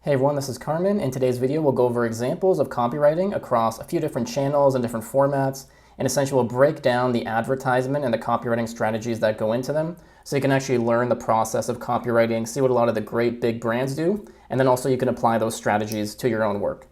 Hey everyone, this is Carmen. In today's video, we'll go over examples of copywriting across a few different channels and different formats, and essentially we'll break down the advertisement and the copywriting strategies that go into them, so you can actually learn the process of copywriting, see what a lot of the great big brands do, and then also you can apply those strategies to your own work.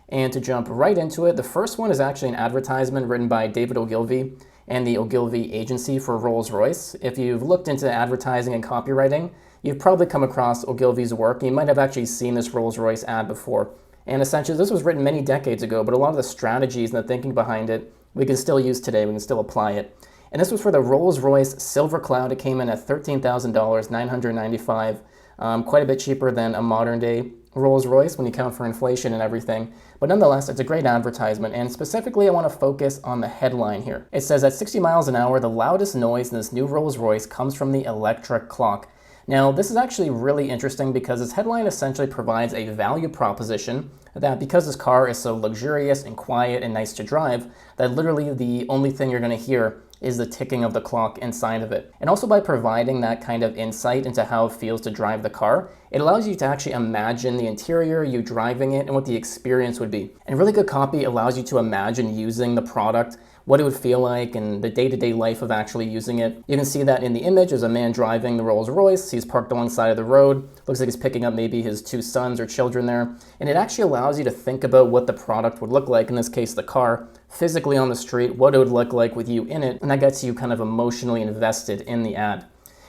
And to jump right into it, the first one is actually an advertisement written by David Ogilvy and the Ogilvy Agency for Rolls-Royce. If you've looked into advertising and copywriting, you've probably come across Ogilvy's work. You might have actually seen this Rolls-Royce ad before. And essentially, this was written many decades ago, but a lot of the strategies and the thinking behind it, we can still use today. We can still apply it. And this was for the Rolls-Royce Silver Cloud. It came in at $13,000, $995, quite a bit cheaper than a modern-day Rolls-Royce when you count for inflation and everything. But nonetheless, it's a great advertisement, and specifically I want to focus on the headline here. It says, at 60 miles an hour, the loudest noise in this new Rolls-Royce comes from the electric clock. Now, this is actually really interesting because this headline essentially provides a value proposition that because this car is so luxurious and quiet and nice to drive, that literally the only thing you're going to hear is the ticking of the clock inside of it. And also by providing that kind of insight into how it feels to drive the car, it allows you to actually imagine the interior, you driving it, and what the experience would be. And really good copy allows you to imagine using the product, what it would feel like, and the day-to-day life of actually using it. You can see that in the image. There's a man driving the Rolls-Royce. He's parked alongside of the road. Looks like he's picking up maybe his two sons or children there. And it actually allows you to think about what the product would look like, in this case the car, physically on the street, what it would look like with you in it, and that gets you kind of emotionally invested in the ad.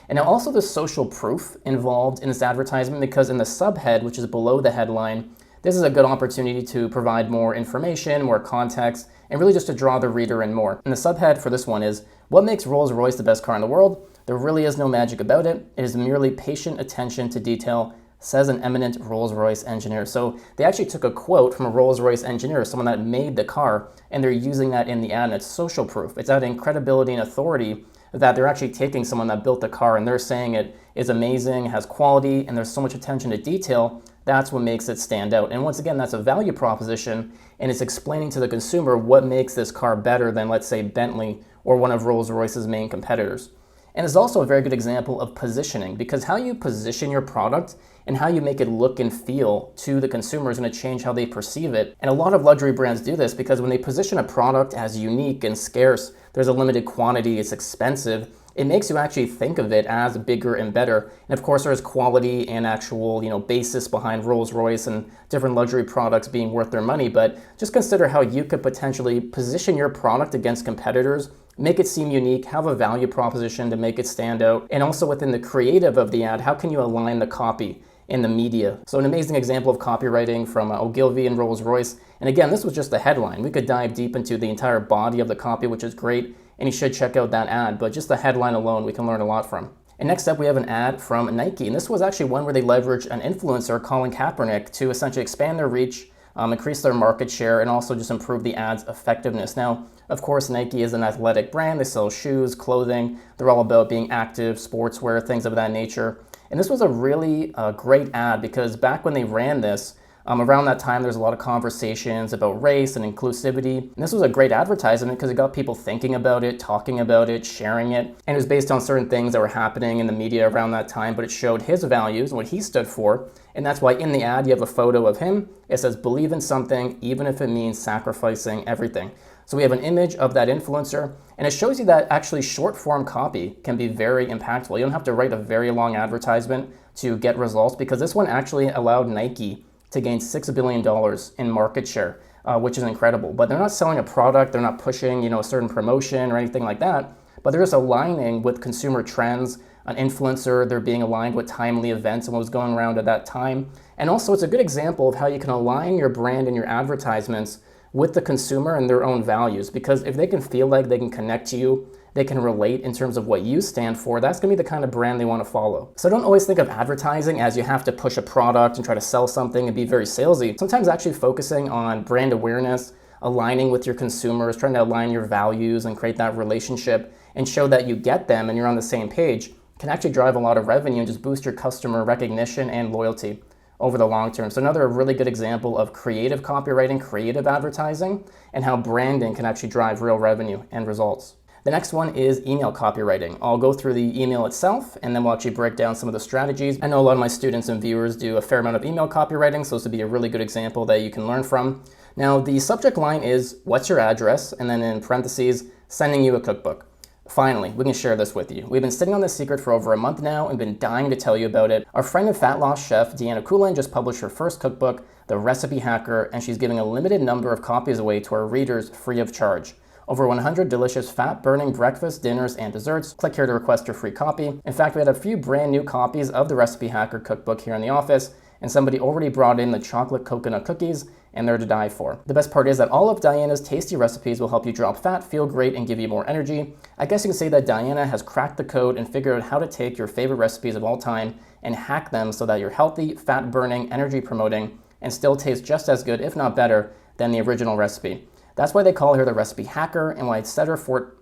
And now also the social proof involved in this advertisement, because in the subhead, which is below the headline, this is a good opportunity to provide more information, more context, and really just to draw the reader in more. And the subhead for this one is, what makes Rolls-Royce the best car in the world? There really is no magic about it. It is merely patient attention to detail, says an eminent Rolls-Royce engineer. So they actually took a quote from a Rolls-Royce engineer, someone that made the car, and they're using that in the ad, and it's social proof. It's adding credibility and authority that they're actually taking someone that built the car and they're saying it is amazing, has quality, and there's so much attention to detail. That's what makes it stand out. And once again, that's a value proposition, and it's explaining to the consumer what makes this car better than, let's say, Bentley or one of Rolls-Royce's main competitors. And it's also a very good example of positioning, because how you position your product and how you make it look and feel to the consumer is going to change how they perceive it. And a lot of luxury brands do this because when they position a product as unique and scarce, there's a limited quantity, it's expensive, it makes you actually think of it as bigger and better. And of course, there's quality and actual, basis behind Rolls-Royce and different luxury products being worth their money. But just consider how you could potentially position your product against competitors, make it seem unique, have a value proposition to make it stand out. And also within the creative of the ad, how can you align the copy in the media? So an amazing example of copywriting from Ogilvy and Rolls-Royce. And again, this was just the headline. We could dive deep into the entire body of the copy, which is great, and you should check out that ad, but just the headline alone we can learn a lot from. And next up we have an ad from Nike, and this was actually one where they leveraged an influencer, Colin Kaepernick, to essentially expand their reach, increase their market share, and also just improve the ad's effectiveness. Now, of course, Nike is an athletic brand. They sell shoes, clothing. They're all about being active, sportswear, things of that nature. And this was a really great ad because back when they ran this, around that time, there's a lot of conversations about race and inclusivity. And this was a great advertisement because it got people thinking about it, talking about it, sharing it. And it was based on certain things that were happening in the media around that time, but it showed his values and what he stood for. And that's why in the ad, you have a photo of him. It says, believe in something, even if it means sacrificing everything. So we have an image of that influencer, and it shows you that actually short form copy can be very impactful. You don't have to write a very long advertisement to get results, because this one actually allowed Nike to gain $6 billion in market share, which is incredible. But they're not selling a product, they're not pushing a certain promotion or anything like that, but they're just aligning with consumer trends, an influencer, they're being aligned with timely events and what was going around at that time. And also it's a good example of how you can align your brand and your advertisements with the consumer and their own values, because if they can feel like they can connect to you, they can relate in terms of what you stand for, that's gonna be the kind of brand they wanna follow. So don't always think of advertising as you have to push a product and try to sell something and be very salesy. Sometimes actually focusing on brand awareness, aligning with your consumers, trying to align your values and create that relationship and show that you get them and you're on the same page can actually drive a lot of revenue and just boost your customer recognition and loyalty over the long term. So another really good example of creative copywriting, creative advertising, and how branding can actually drive real revenue and results. The next one is email copywriting. I'll go through the email itself and then we'll actually break down some of the strategies. I know a lot of my students and viewers do a fair amount of email copywriting, so this would be a really good example that you can learn from. Now, the subject line is, what's your address? And then in parentheses, sending you a cookbook. Finally, we can share this with you. We've been sitting on this secret for over a month now and been dying to tell you about it. Our friend and fat loss chef, Deanna Coulin, just published her first cookbook, The Recipe Hacker, and she's giving a limited number of copies away to our readers free of charge. Over 100 delicious fat-burning breakfasts, dinners, and desserts. Click here to request your free copy. In fact, we had a few brand new copies of the Recipe Hacker cookbook here in the office, and somebody already brought in the chocolate coconut cookies, and they're to die for. The best part is that all of Diana's tasty recipes will help you drop fat, feel great, and give you more energy. I guess you can say that Diana has cracked the code and figured out how to take your favorite recipes of all time and hack them so that you're healthy, fat-burning, energy-promoting, and still taste just as good, if not better, than the original recipe. That's why they call her the Recipe Hacker, and why Cedar Fort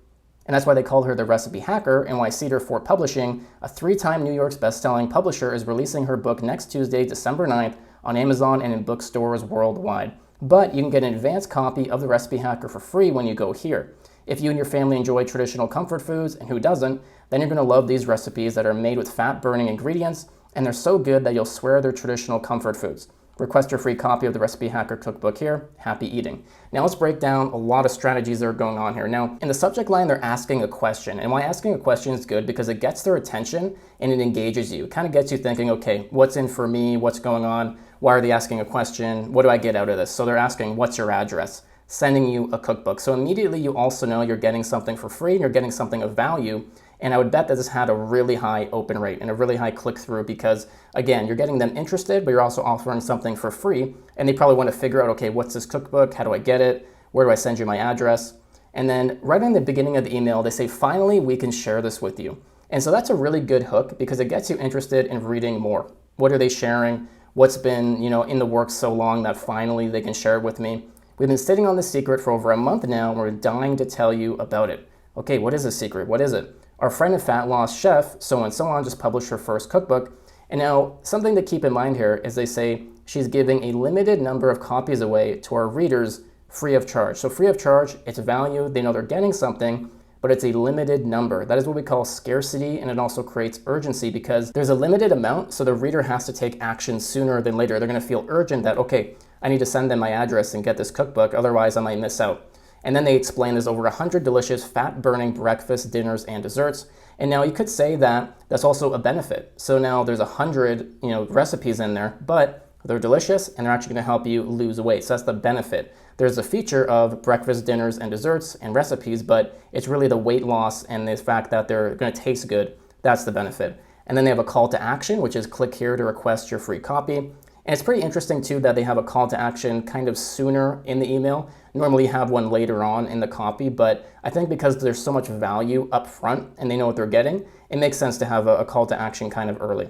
Publishing, a 3-time New York's best-selling publisher, is releasing her book next Tuesday, December 9th, on Amazon and in bookstores worldwide. But you can get an advanced copy of the Recipe Hacker for free when you go here. If you and your family enjoy traditional comfort foods, and who doesn't, then you're going to love these recipes that are made with fat-burning ingredients, and they're so good that you'll swear they're traditional comfort foods. Request your free copy of the Recipe Hacker cookbook here. Happy eating. Now let's break down a lot of strategies that are going on here. Now, in the subject line, they're asking a question. And why asking a question is good because it gets their attention and it engages you. It kind of gets you thinking, okay, what's in for me? What's going on? Why are they asking a question? What do I get out of this? So they're asking, what's your address? Sending you a cookbook. So immediately you also know you're getting something for free and you're getting something of value. And I would bet that this had a really high open rate and a really high click-through because, again, you're getting them interested, but you're also offering something for free. And they probably want to figure out, okay, what's this cookbook? How do I get it? Where do I send you my address? And then right in the beginning of the email, they say, finally, we can share this with you. And so that's a really good hook because it gets you interested in reading more. What are they sharing? What's been, in the works so long that finally they can share it with me? We've been sitting on this secret for over a month now, and we're dying to tell you about it. Okay, what is this secret? What is it? Our friend and fat loss chef, so and so on, just published her first cookbook. And now, something to keep in mind here is they say she's giving a limited number of copies away to our readers free of charge. So free of charge, it's value. They know they're getting something, but it's a limited number. That is what we call scarcity, and it also creates urgency because there's a limited amount, so the reader has to take action sooner than later. They're going to feel urgent that, okay, I need to send them my address and get this cookbook, otherwise I might miss out. And then they explain there's over 100 delicious fat-burning breakfasts, dinners, and desserts. And now you could say that that's also a benefit. So now there's 100, recipes in there, but they're delicious and they're actually going to help you lose weight. So that's the benefit. There's a feature of breakfast, dinners, and desserts and recipes, but it's really the weight loss and the fact that they're going to taste good. That's the benefit. And then they have a call to action, which is click here to request your free copy. And it's pretty interesting too that they have a call to action kind of sooner in the email. Normally you have one later on in the copy, but I think because there's so much value up front and they know what they're getting, it makes sense to have a call to action kind of early.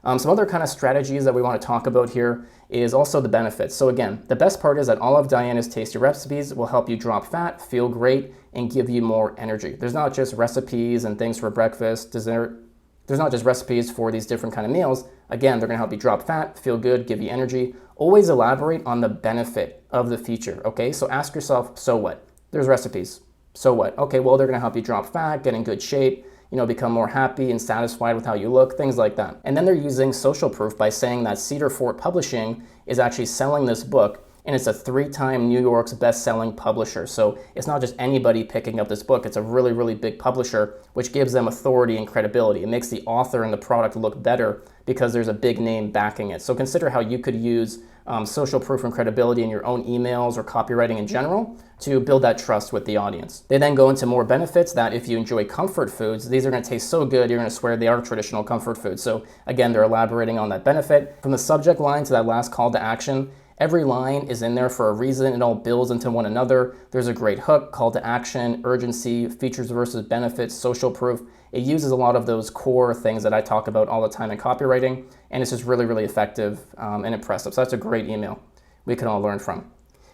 Some other kind of strategies that we want to talk about here is also the benefits. So again, the best part is that all of Diana's tasty recipes will help you drop fat, feel great, and give you more energy. There's not just recipes and things for breakfast, dessert. There's not just recipes for these different kind of meals. Again, they're going to help you drop fat, feel good, give you energy. Always elaborate on the benefit of the feature, okay? So ask yourself, so what? There's recipes. So what? Okay, well, they're going to help you drop fat, get in good shape, become more happy and satisfied with how you look, things like that. And then they're using social proof by saying that Cedar Fort Publishing is actually selling this book, and it's a 3-time New York's best-selling publisher. So it's not just anybody picking up this book. It's a really, really big publisher, which gives them authority and credibility. It makes the author and the product look better because there's a big name backing it. So consider how you could use social proof and credibility in your own emails or copywriting in general to build that trust with the audience. They then go into more benefits that if you enjoy comfort foods, these are going to taste so good, you're going to swear they are traditional comfort foods. So again, they're elaborating on that benefit. From the subject line to that last call to action, every line is in there for a reason. It all builds into one another. There's a great hook, call to action, urgency, features versus benefits, social proof. It uses a lot of those core things that I talk about all the time in copywriting, and it's just really, really effective and impressive. So that's a great email we can all learn from.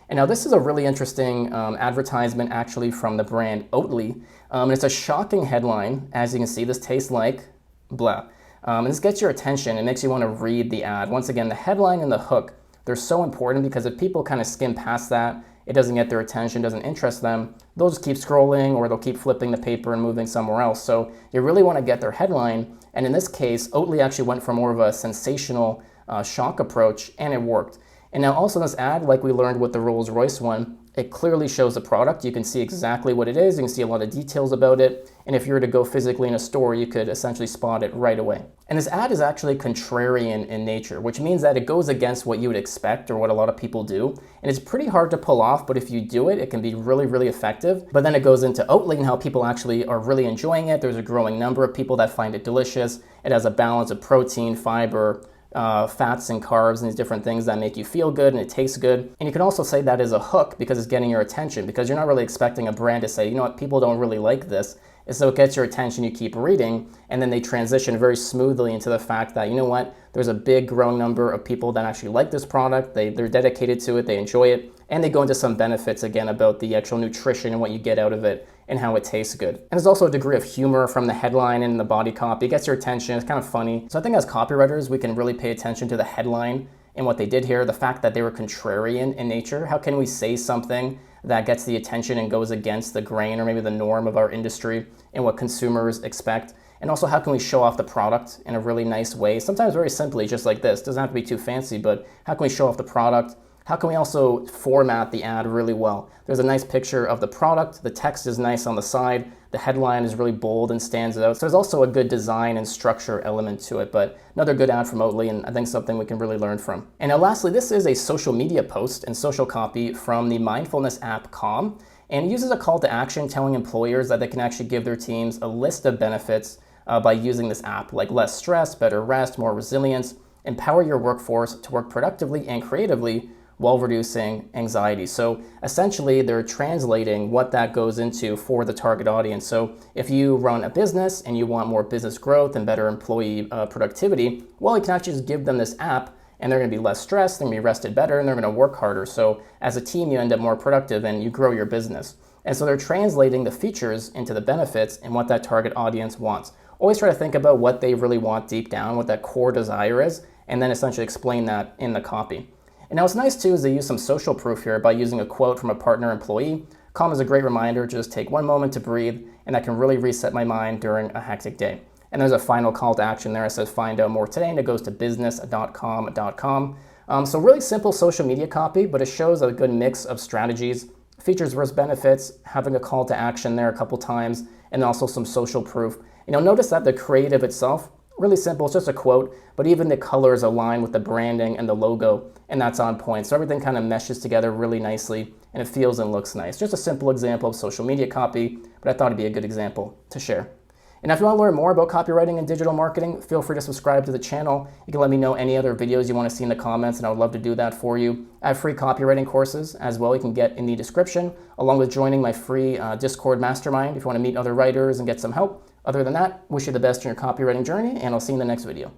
And now this is a really interesting advertisement actually from the brand Oatly. And it's a shocking headline. As you can see, this tastes like blah. And this gets your attention. It makes you want to read the ad. Once again, the headline and the hook, they're so important because if people kind of skim past that it doesn't get their attention, doesn't interest them, they'll just keep scrolling or they'll keep flipping the paper and moving somewhere else. So you really want to get their headline. And in this case, Oatly actually went for more of a sensational shock approach, and it worked. And now also in this ad, like we learned with the Rolls-Royce one, it clearly shows the product. You can see exactly what it is. You can see a lot of details about it. And if you were to go physically in a store, you could essentially spot it right away. And this ad is actually contrarian in nature, which means that it goes against what you would expect or what a lot of people do. And it's pretty hard to pull off, but if you do it, it can be really, really effective. But then it goes into Oatly and how people actually are really enjoying it. There's a growing number of people that find it delicious. It has a balance of protein, fiber, fats and carbs and these different things that make you feel good and it tastes good. And you can also say that is a hook because it's getting your attention, because you're not really expecting a brand to say, you know what, people don't really like this. And so it gets your attention, you keep reading, and then they transition very smoothly into the fact that, you know what, there's a big growing number of people that actually like this product, they're dedicated to it, they enjoy it, and they go into some benefits again about the actual nutrition and what you get out of it and how it tastes good. And there's also a degree of humor from the headline and the body copy. It gets your attention, it's kind of funny. So I think as copywriters, we can really pay attention to the headline and what they did here, the fact that they were contrarian in nature. How can we say something that gets the attention and goes against the grain or maybe the norm of our industry and what consumers expect? And also, how can we show off the product in a really nice way? Sometimes very simply, just like this. Doesn't have to be too fancy, but how can we show off the product? How can we also format the ad really well? There's a nice picture of the product, the text is nice on the side, the headline is really bold and stands out. So there's also a good design and structure element to it, but another good ad from Oatly, and I think something we can really learn from. And now lastly, this is a social media post and social copy from the mindfulness app Calm, and it uses a call to action telling employers that they can actually give their teams a list of benefits by using this app, like less stress, better rest, more resilience, empower your workforce to work productively and creatively while reducing anxiety. So essentially, they're translating what that goes into for the target audience. So if you run a business and you want more business growth and better employee productivity, well, you can actually just give them this app and they're going to be less stressed, they're going to be rested better, and they're going to work harder. So as a team, you end up more productive and you grow your business. And so they're translating the features into the benefits and what that target audience wants. Always try to think about what they really want deep down, what that core desire is, and then essentially explain that in the copy. And now what's nice too is they use some social proof here by using a quote from a partner employee. Calm is a great reminder to just take one moment to breathe, and that can really reset my mind during a hectic day. And there's a final call to action there. It says find out more today, and it goes to business.com.com. So really simple social media copy, but it shows a good mix of strategies, features versus benefits, having a call to action there a couple times, and also some social proof. And you'll notice that the creative itself, really simple, it's just a quote, but even the colors align with the branding and the logo, and that's on point. So everything kind of meshes together really nicely, and it feels and looks nice. Just a simple example of social media copy, but I thought it'd be a good example to share. And if you want to learn more about copywriting and digital marketing, feel free to subscribe to the channel. You can let me know any other videos you want to see in the comments, and I would love to do that for you. I have free copywriting courses as well you can get in the description, along with joining my free Discord mastermind if you want to meet other writers and get some help. Other than that, wish you the best in your copywriting journey, and I'll see you in the next video.